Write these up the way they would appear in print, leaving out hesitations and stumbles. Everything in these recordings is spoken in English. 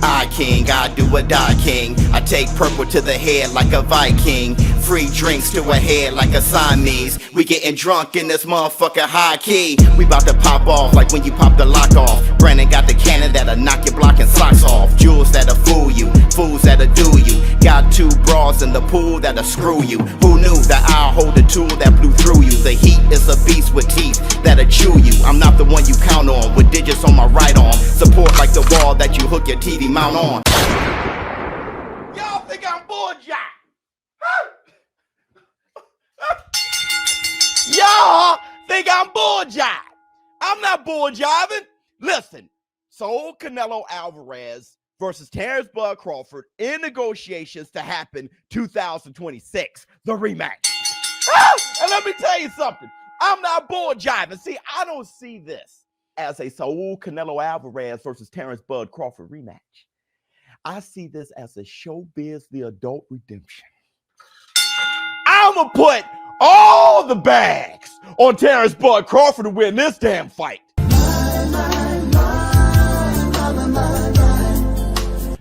I king, I do or die king. I take purple to the head like a Viking. Free drinks to a head like a Siamese. We getting drunk in this motherfucker high key. We bout to pop off like when you pop the lock off. Brandon got the cannon that'll knock your block and socks off. Jewels that'll fool you, fools that'll do you. Got two bras in the pool that'll screw you. Who knew that I'll hold a tool that blew through you? The heat is a beast with teeth that'll chew you. I'm not the one you count on with digits on my right arm. Support like the wall that you hook your TV mount on. Y'all think I'm bullshit? Y'all think I'm bullshit? I'm not bull-jiving. Listen, so Canelo Alvarez versus Terrence Bud Crawford in negotiations to happen 2026, the rematch. And let me tell you something. I'm not bull-jiving. See, I don't see this as a Saul Canelo Alvarez versus Terrence Bud Crawford rematch. I see this as a ShowBizz the adult redemption. I'm going to put all the bags on Terrence Bud Crawford to win this damn fight.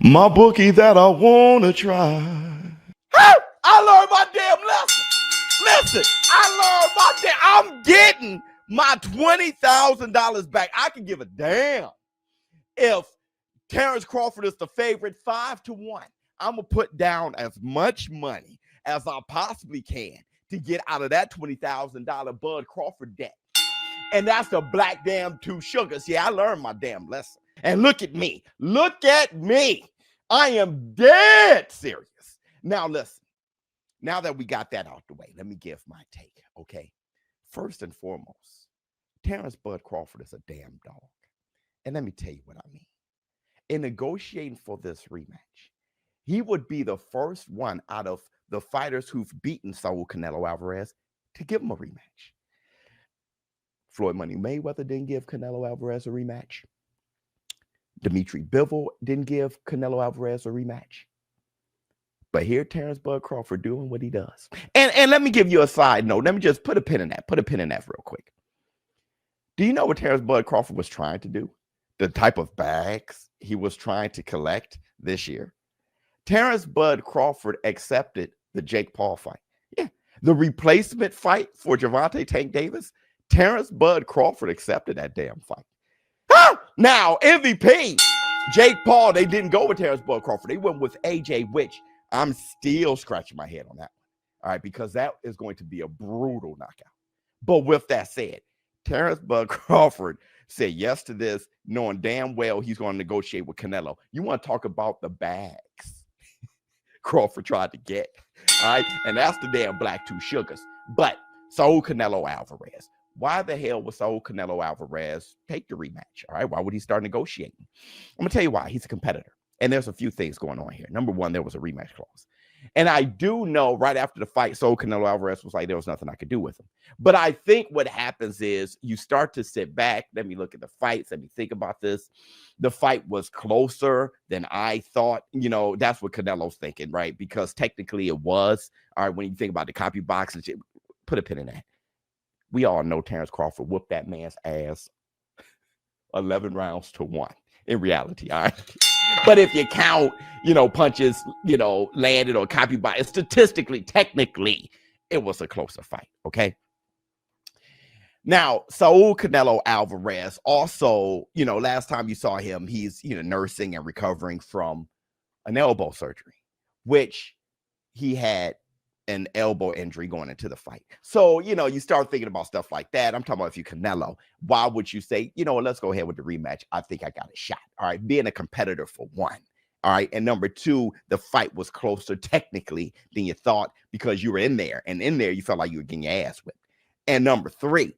My bookie that I want to try. I learned my damn lesson. Listen, I'm getting my $20,000 back. I can give a damn if Terrence Crawford is the favorite 5-1. I'm going to put down as much money as I possibly can to get out of that $20,000 Bud Crawford debt. And that's the black damn two sugars. Yeah, I learned my damn lesson. And look at me. Look at me. I am dead serious. Now, listen. Now that we got that out the way, let me give my take, okay? First and foremost, Terrence Bud Crawford is a damn dog. And let me tell you what I mean. In negotiating for this rematch, he would be the first one out of the fighters who've beaten Saul Canelo Alvarez to give him a rematch. Floyd Money Mayweather didn't give Canelo Alvarez a rematch. Dimitri Bivol didn't give Canelo Alvarez a rematch. But here, Terrence Bud Crawford doing what he does. And let me give you a side note. Let me just put a pin in that. Put a pin in that real quick. Do you know what Terrence Bud Crawford was trying to do? The type of bags he was trying to collect this year? Terrence Bud Crawford accepted the Jake Paul fight. Yeah, the replacement fight for Gervonta Tank Davis. Terrence Bud Crawford accepted that damn fight. Now, MVP, Jake Paul, they didn't go with Terrence Bud Crawford. They went with AJ, which I'm still scratching my head on that one. All right, because that is going to be a brutal knockout. But with that said, Terrence Bud Crawford said yes to this, knowing damn well he's going to negotiate with Canelo. You want to talk about the bags Crawford tried to get, all right? And that's the damn black two sugars. But Saul Canelo Alvarez. Why the hell would Saul Canelo Alvarez take the rematch? All right, why would he start negotiating? I'm going to tell you why. He's a competitor. And there's a few things going on here. Number one, there was a rematch clause. And I do know right after the fight, Saul Canelo Alvarez was like, there was nothing I could do with him. But I think what happens is you start to sit back. Let me look at the fights. Let me think about this. The fight was closer than I thought. You know, that's what Canelo's thinking, right? Because technically it was. All right, when you think about the copy box and shit, put a pin in that. We all know Terrence Crawford whooped that man's ass 11 rounds to 1 in reality, all right? But if you count, punches, landed or copy by, statistically, technically, it was a closer fight, okay? Now, Saul Canelo Alvarez also, last time you saw him, he's, nursing and recovering from an elbow surgery, which he had an elbow injury going into the fight. So, you start thinking about stuff like that. I'm talking about if you Canelo, why would you say, let's go ahead with the rematch? I think I got a shot. All right. Being a competitor for one. All right. And number two, the fight was closer technically than you thought because you were in there. And in there, you felt like you were getting your ass whipped. And number three,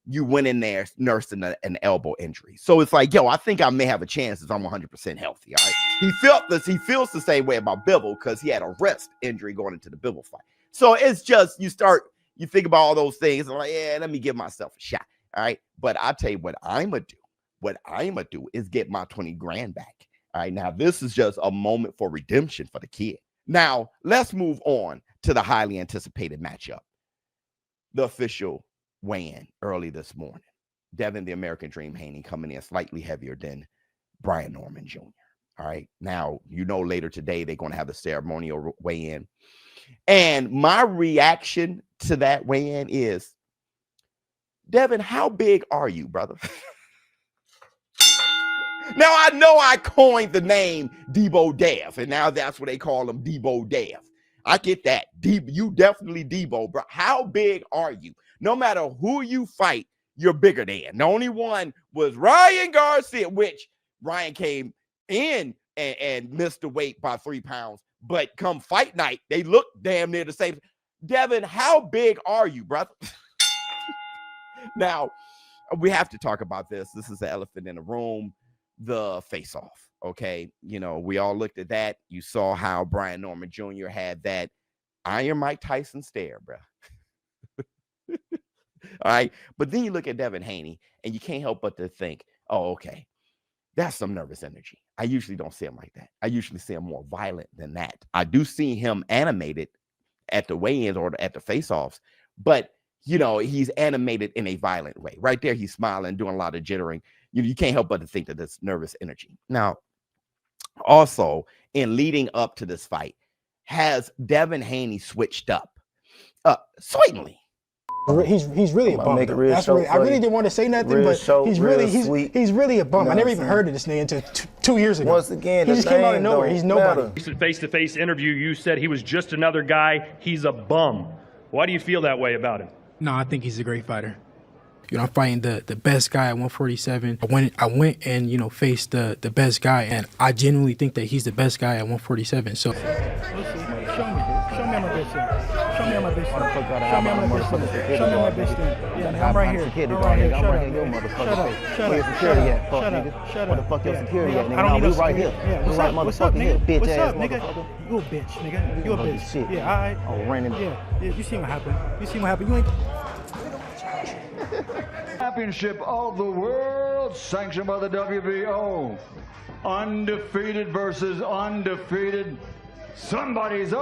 you went in there nursing an elbow injury. So it's like, I think I may have a chance if I'm 100% healthy. All right. He feels the same way about Bivol because he had a wrist injury going into the Bivol fight. So it's just, you think about all those things and like, yeah, let me give myself a shot. All right. But I'll tell you what I'm going to do. What I'm going to do is get my 20 grand back. All right. Now, this is just a moment for redemption for the kid. Now, let's move on to the highly anticipated matchup. The official weigh-in early this morning. Devin, the American Dream Haney, coming in slightly heavier than Brian Norman Jr. All right. Now, later today, they're going to have the ceremonial weigh-in. And my reaction to that weigh-in is, Devin, how big are you, brother? Now, I know I coined the name Debo Dev, and now that's what they call him, Debo Dev. I get that. You definitely Debo, bro. How big are you? No matter who you fight, you're bigger than. The only one was Ryan Garcia, which Ryan came in and missed the weight by 3 pounds. But come fight night, they look damn near the same. Devin, how big are you, brother? Now, we have to talk about this. This is the elephant in the room, the face-off, okay? We all looked at that. You saw how Brian Norman Jr. had that Iron Mike Tyson stare, bro. All right? But then you look at Devin Haney, and you can't help but to think, oh, okay, that's some nervous energy. I usually don't see him like that. I usually see him more violent than that. I do see him animated at the weigh-ins or at the face-offs, but he's animated in a violent way. Right there, he's smiling, doing a lot of jittering. You can't help but to think that that's nervous energy. Now, also, in leading up to this fight, has Devin Haney switched up? Certainly. He's really a bum. I really didn't want to say nothing, but he's really a bum. I never even heard of this nigga until 2 years ago. Once again, he just came out of nowhere. He's nobody. Recent face-to-face interview, you said he was just another guy. He's a bum. Why do you feel that way about him? No, I think he's a great fighter. I'm fighting the best guy at 147. I went and faced the best guy, and I genuinely think that he's the best guy at 147. So. Show me my bitch. Show me my bitch. Show me my bitch. Show me my bitch. Yeah, I'm right here. I'm right here. Shut up. Your motherfucker. Shut up. Where your security at, fuck nigga? Where the fuck your security at, nigga? We right here. We right motherfucker here, bitch ass motherfucker. You a bitch, nigga. You a bitch. Shit. Yeah, all right. Oh, random. Yeah. You see what happened. You ain't. Championship of the world, sanctioned by the WBO. Undefeated versus undefeated. Somebody's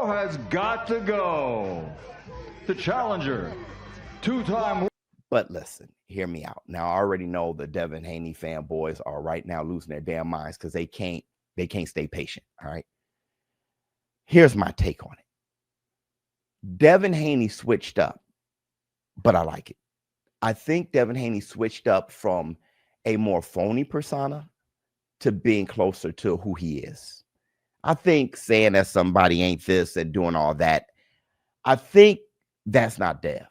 has got to go. The challenger, two-time. But listen, hear me out. Now, I already know the Devin Haney fanboys are right now losing their damn minds because they can't stay patient. All right. Here's my take on it. Devin Haney switched up, but I like it. I think Devin Haney switched up from a more phony persona to being closer to who he is. I think saying that somebody ain't this and doing all that, I think that's not Dev.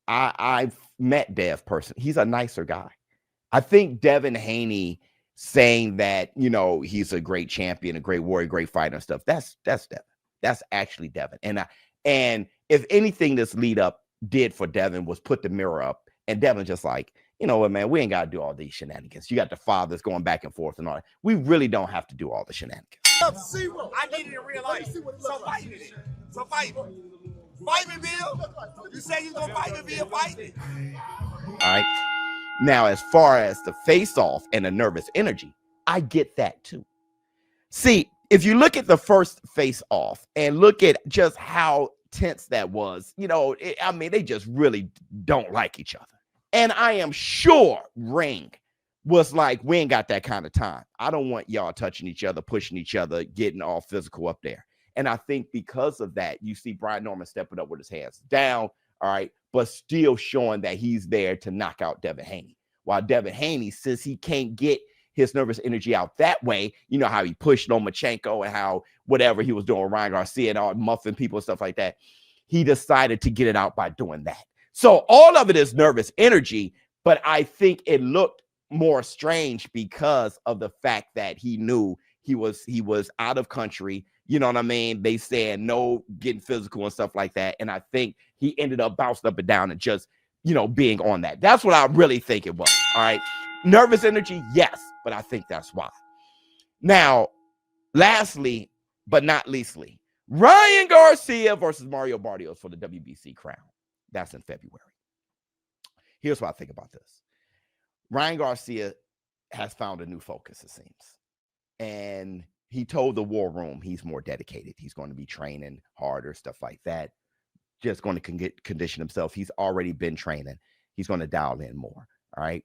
I've met Dev personally. He's a nicer guy. I think Devin Haney saying that, he's a great champion, a great warrior, great fighter and stuff, that's Devin. That's actually Devin. And if anything this lead up did for Devin was put the mirror up, and Devin just like, you know what, man, we ain't got to do all these shenanigans. You got the fathers going back and forth and all that. We really don't have to do all the shenanigans. I need it in real life. So fight me. So fight me. Fight me, Bill. You say you're going to fight me, Bill. Fight me. All right. Now, as far as the face-off and the nervous energy, I get that too. See, if you look at the first face-off and look at just how tense that was, they just really don't like each other. And I am sure Ring was like, we ain't got that kind of time. I don't want y'all touching each other, pushing each other, getting all physical up there. And I think because of that, you see Brian Norman stepping up with his hands down, all right, but still showing that he's there to knock out Devin Haney. While Devin Haney, since he can't get his nervous energy out that way, you know how he pushed Lomachenko and how whatever he was doing with Ryan Garcia and all muffing people and stuff like that, he decided to get it out by doing that. So all of it is nervous energy, but I think it looked more strange because of the fact that he knew he was out of country. You know what I mean? They said no getting physical and stuff like that. And I think he ended up bouncing up and down and just, being on that. That's what I really think it was. All right. Nervous energy, yes, but I think that's why. Now, lastly, but not leastly, Ryan Garcia versus Mario Barrios for the WBC crown. That's in February. Here's what I think about this. Ryan Garcia has found a new focus, it seems. And he told the War Room he's more dedicated. He's going to be training harder, stuff like that. Just going to condition himself. He's already been training. he's going to dial in more. All right.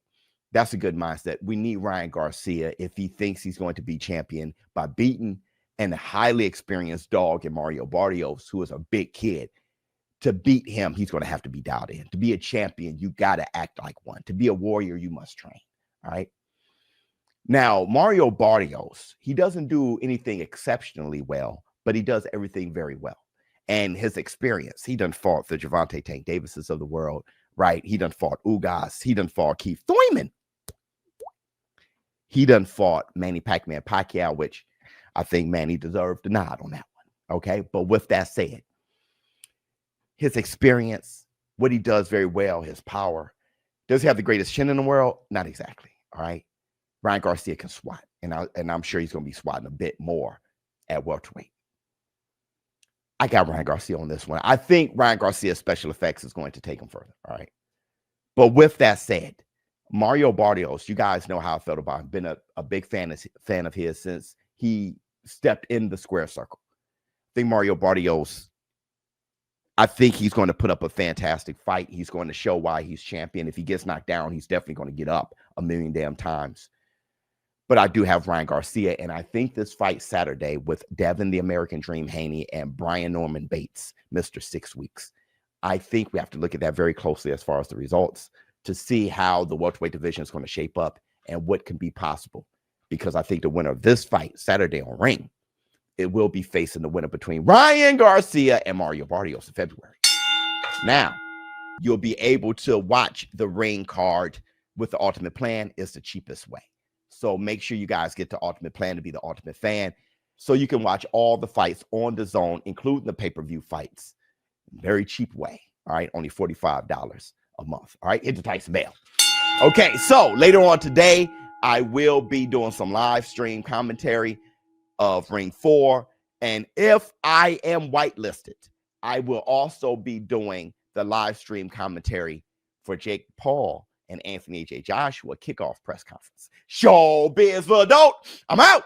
That's a good mindset. We need Ryan Garcia if he thinks he's going to be champion by beating an highly experienced dog in Mario Barrios, who is a big kid. To beat him, he's going to have to be dialed in. To be a champion, you got to act like one. To be a warrior, you must train. All right. Now, Mario Barrios, he doesn't do anything exceptionally well, but he does everything very well. And his experience, he done fought the Gervonta Tank Davises of the world, right? He done fought Ugas. He done fought Keith Thurman. He done fought Manny Pacquiao, which I think Manny deserved a nod on that one. Okay. But with that said, his experience, what he does very well, his power. Does he have the greatest chin in the world? Not exactly. All right. Ryan Garcia can swat, and I'm sure he's going to be swatting a bit more at welterweight. I got Ryan Garcia on this one. I think Ryan Garcia's special effects is going to take him further. All right. But with that said, Mario Barrios, you guys know how I felt about him. Been a big fan of his since he stepped in the square circle. I think Mario Barrios, I think he's going to put up a fantastic fight. He's going to show why he's champion. If he gets knocked down, he's definitely going to get up a million damn times. But I do have Ryan Garcia, and I think this fight Saturday with Devin the American Dream Haney and Brian Norman Bates, Mr. 6 weeks, I think we have to look at that very closely as far as the results to see how the welterweight division is going to shape up and what can be possible. Because I think the winner of this fight Saturday on Ring, it will be facing the winner between Ryan Garcia and Mario Barrios in February. Now, you'll be able to watch the Ring card with the Ultimate Plan. It's the cheapest way. So make sure you guys get the Ultimate Plan to be the ultimate fan so you can watch all the fights on the zone, including the pay-per-view fights. Very cheap way. All right. Only $45 a month. All right. Hit the Tyson bell. Okay. So later on today, I will be doing some live stream commentary of Ring 4. And if I am whitelisted, I will also be doing the live stream commentary for Jake Paul and Anthony J. Joshua kickoff press conference. ShowBizz for adult. I'm out.